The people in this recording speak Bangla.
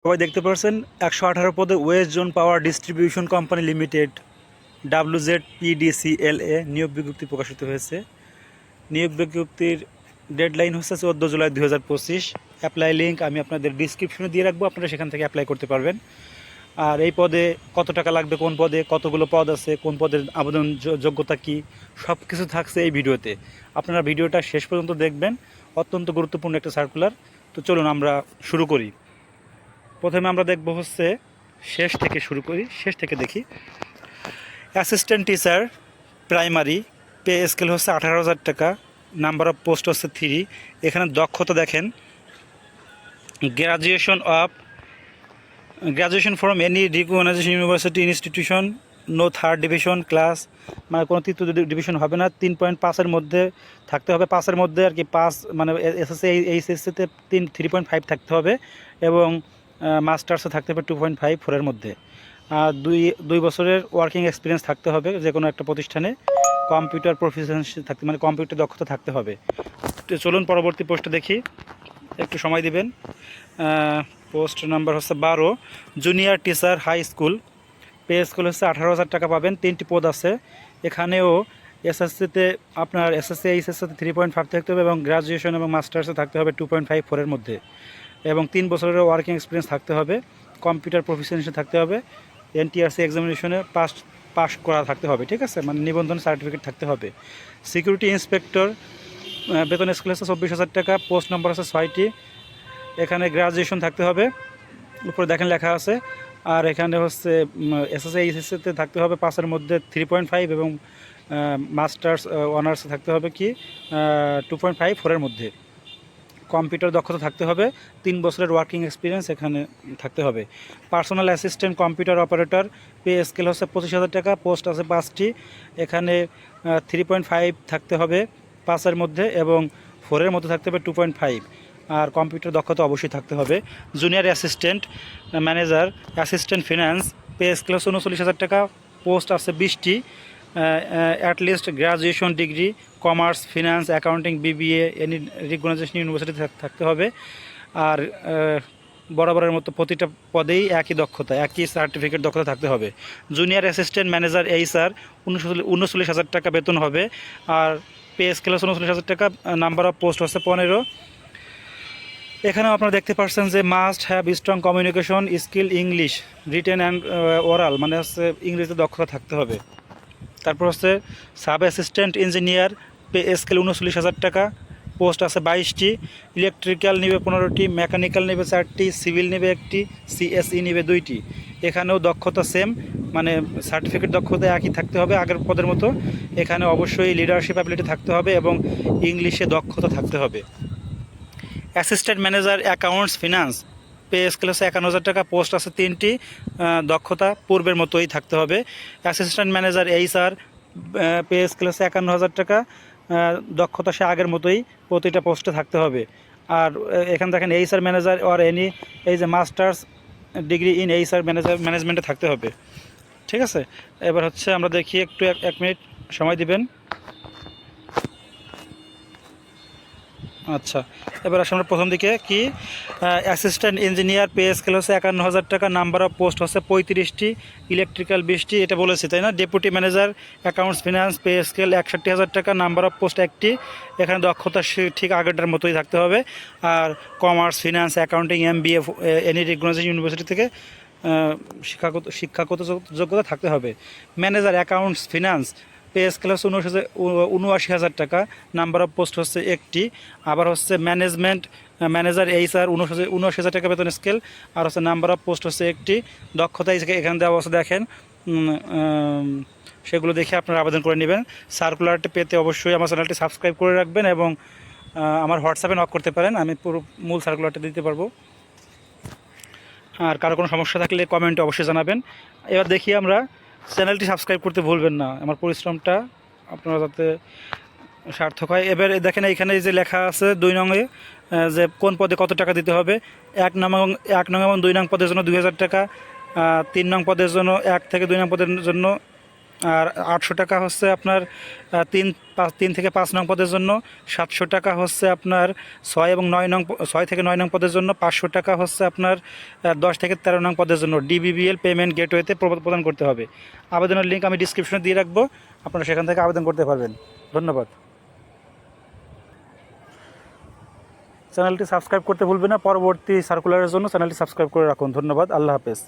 সবাই দেখতে পাচ্ছেন 118 পদে West zone power distribution company limited WZPDCLA নিয়োগ বিজ্ঞপ্তি প্রকাশিত হয়েছে। নিয়োগ বিজ্ঞপ্তির ডেডলাইন হচ্ছে 14 জুলাই 2025। অ্যাপ্লাই লিঙ্ক আমি আপনাদের ডিসক্রিপশনে দিয়ে রাখবো, আপনারা সেখান থেকে অ্যাপ্লাই করতে পারবেন। আর এই পদে কত টাকা লাগবে, কোন পদে কতগুলো পদ আছে, কোন পদের আবেদন যোগ্যতা কী, সব কিছু থাকছে এই ভিডিওতে। আপনারা ভিডিওটা শেষ পর্যন্ত দেখবেন, অত্যন্ত গুরুত্বপূর্ণ একটা সার্কুলার। তো চলুন আমরা শুরু করি। প্রথমে আমরা দেখব হচ্ছে শেষ থেকে দেখি। Assistant teacher primary, pay scale হচ্ছে 18,000 টাকা, নাম্বার অফ পোস্ট হচ্ছে 3। এখানে দক্ষতা দেখেন, graduation from any recognition university institution, no third division class, মানে কোনো তৃতীয় ডিভিশন হবে না। 3.5-এর মধ্যে থাকতে হবে, 5-এর মধ্যে আর কি, 5 মানে এসএসসি এইচএসসিতে 3.5 থাকতে হবে, এবং মাস্টার্সে থাকতে হবে 2.5 4-এর মধ্যে। আর দুই বছরের ওয়ার্কিং এক্সপিরিয়েন্স থাকতে হবে যে কোনো একটা প্রতিষ্ঠানে। কম্পিউটার প্রফিসিয়েন্সি থাকতে, মানে কম্পিউটার দক্ষতা থাকতে হবে। তো চলুন পরবর্তী পোস্টে দেখি, একটু সময় দিবেন। পোস্ট নাম্বার হচ্ছে 12, junior teacher high school, pay scale হচ্ছে 18,000 টাকা পাবেন। 3টি পদ আছে। এখানেও এসএসসিতে আপনার এসএসসি এইচএসসিতে 3.5 থাকতে হবে, এবং গ্রাজুয়েশন এবং মাস্টার্সে থাকতে হবে 2.5 4-এর মধ্যে, এবং 3 বছরের ওয়ার্কিং এক্সপিরিয়েন্স থাকতে হবে। কম্পিউটার প্রফিসিয়েন্সি থাকতে হবে। এনটিআরসি এক্সামিনেশনে পাস করা থাকতে হবে, ঠিক আছে, মানে নিবন্ধন সার্টিফিকেট থাকতে হবে। সিকিউরিটি ইন্সপেক্টর, বেতন স্কেল হচ্ছে 24,000 টাকা, পোস্ট নম্বর আছে 6টি। এখানে গ্রাজুয়েশন থাকতে হবে, উপরে দেখেন লেখা আছে। আর এখানে হচ্ছে এসএসসি এইচএসসিতে থাকতে হবে 5-এর মধ্যে 3.5, এবং মাস্টার্স অনার্স থাকতে হবে কি 2.5 4-এর মধ্যে। কম্পিউটার দক্ষতা থাকতে হবে, 3 বছরের ওয়ার্কিং এক্সপিরিয়েন্স এখানে থাকতে হবে। Personal assistant computer operator, pay scale হচ্ছে 25,000 টাকা, পোস্ট আছে 5টি। এখানে 3.5 থাকতে হবে 5-এর মধ্যে, এবং 4-এর মধ্যে থাকতে হবে 2.5। আর কম্পিউটার দক্ষতা অবশ্যই থাকতে হবে। Junior assistant manager, assistant finance, pay scale হচ্ছে 39,000 টাকা, পোস্ট আছে 20টি। At least graduation degree commerce, finance, accounting, BBA any recognition university থাকতে হবে। আর বরাবরের মতো প্রতিটা পদেই একই দক্ষতা, একই সার্টিফিকেট দক্ষতা থাকতে হবে। জুনিয়র অ্যাসিস্ট্যান্ট ম্যানেজার এইচআর, 39,000 টাকা বেতন হবে। আর পে স্কেল হচ্ছে 39,000 টাকা, নাম্বার অফ পোস্ট হচ্ছে 15। এখানেও আপনারা দেখতে পাচ্ছেন যে must have strong communication skill, English written and oral, মানে হচ্ছে ইংরেজিতে দক্ষতা থাকতে হবে। তারপর হচ্ছে sub assistant engineer, pay scale 39,000 টাকা, পোস্ট আছে 22টি। ইলেকট্রিক্যাল নেবে 15টি, মেকানিক্যাল নেবে 4টি, সিভিল নেবে 1টি, সিএসই নেবে 2টি। এখানেও দক্ষতা সেম, মানে সার্টিফিকেট দক্ষতা একই থাকতে হবে আগের পদের মতো। এখানে অবশ্যই লিডারশিপ অ্যাবিলিটি থাকতে হবে, এবং ইংলিশে দক্ষতা থাকতে হবে। Assistant manager accounts finance, pay scale হচ্ছে 51,000 টাকা, পোস্ট আছে 3টি। দক্ষতা পূর্বের মতোই থাকতে হবে। Assistant manager HR, pay scale হচ্ছে 51,000 টাকা, দক্ষতা সে আগের মতোই প্রতিটা পোস্টে থাকতে হবে। আর এখানে দেখেন এইচআর ম্যানেজার অর এনি, এই যে মাস্টার্স ডিগ্রি ইন এইচআর ম্যানেজমেন্টে থাকতে হবে, ঠিক আছে। এবার হচ্ছে আমরা দেখি, একটু এক মিনিট সময় দিবেন। আচ্ছা, এবার আসলে আমরা প্রথম দিকে কি, অ্যাসিস্ট্যান্ট ইঞ্জিনিয়ার, পে স্কেল হচ্ছে 51,000 টাকা, নাম্বার অফ পোস্ট হচ্ছে 35টি, ইলেকট্রিক্যাল 20টি, এটা বলেছি তাই না। Deputy manager accounts finance, pay scale 61,000 টাকা, নাম্বার অফ পোস্ট 1টি। এখানে দক্ষতা ঠিক আগেরটার মতোই থাকতে হবে। আর commerce, finance, accounting, MBA any recognition university থেকে শিক্ষাগত যোগ্যতা থাকতে হবে। Manager accounts finance, pay scale হচ্ছে 79,000 টাকা, নাম্বার অফ পোস্ট হচ্ছে 1টি। আবার হচ্ছে ম্যানেজার এইচআর 79,000 টাকা বেতন স্কেল, আর হচ্ছে নাম্বার অফ পোস্ট হচ্ছে 1টি। দক্ষতা এখানে দেওয়া অবস্থা দেখেন, সেগুলো দেখে আপনারা আবেদন করে নেবেন। সার্কুলারটি পেতে অবশ্যই আমার চ্যানেলটি সাবস্ক্রাইব করে রাখবেন, এবং আমার হোয়াটসঅ্যাপে নক করতে পারেন, আমি পুরো মূল সার্কুলারটা দিতে পারবো। আর কারো কোনো সমস্যা থাকলে কমেন্টে অবশ্যই জানাবেন। এবার দেখি আমরা, চ্যানেলটি সাবস্ক্রাইব করতে ভুলবেন না, আমার পরিশ্রমটা আপনারা যাতে সার্থক হয়। এবার দেখেন এইখানে যে লেখা আছে 2 নংয়ে, যে কোন পদে কত টাকা দিতে হবে। 1 নং এবং 2 নং পদের জন্য 2,000 টাকা, 3 নং পদের জন্য 1 থেকে 2 নং পদের জন্য আর 800 টাকা হচ্ছে আপনার 3 থেকে 5 নং পদের জন্য, 700 টাকা হচ্ছে আপনার 6 থেকে 9 নং পদের জন্য, 500 টাকা হচ্ছে আপনার 10 থেকে 13 নং পদের জন্য ডিবিবিএল পেমেন্ট গেটওয়েতে প্রদান করতে হবে। আবেদনের লিঙ্ক আমি ডিসক্রিপশনে দিয়ে রাখবো, আপনারা সেখান থেকে আবেদন করতে পারবেন। ধন্যবাদ। চ্যানেলটি সাবস্ক্রাইব করতে ভুলবেন না। পরবর্তী সার্কুলারের জন্য চ্যানেলটি সাবস্ক্রাইব করে রাখুন। ধন্যবাদ। আল্লাহ হাফেজ।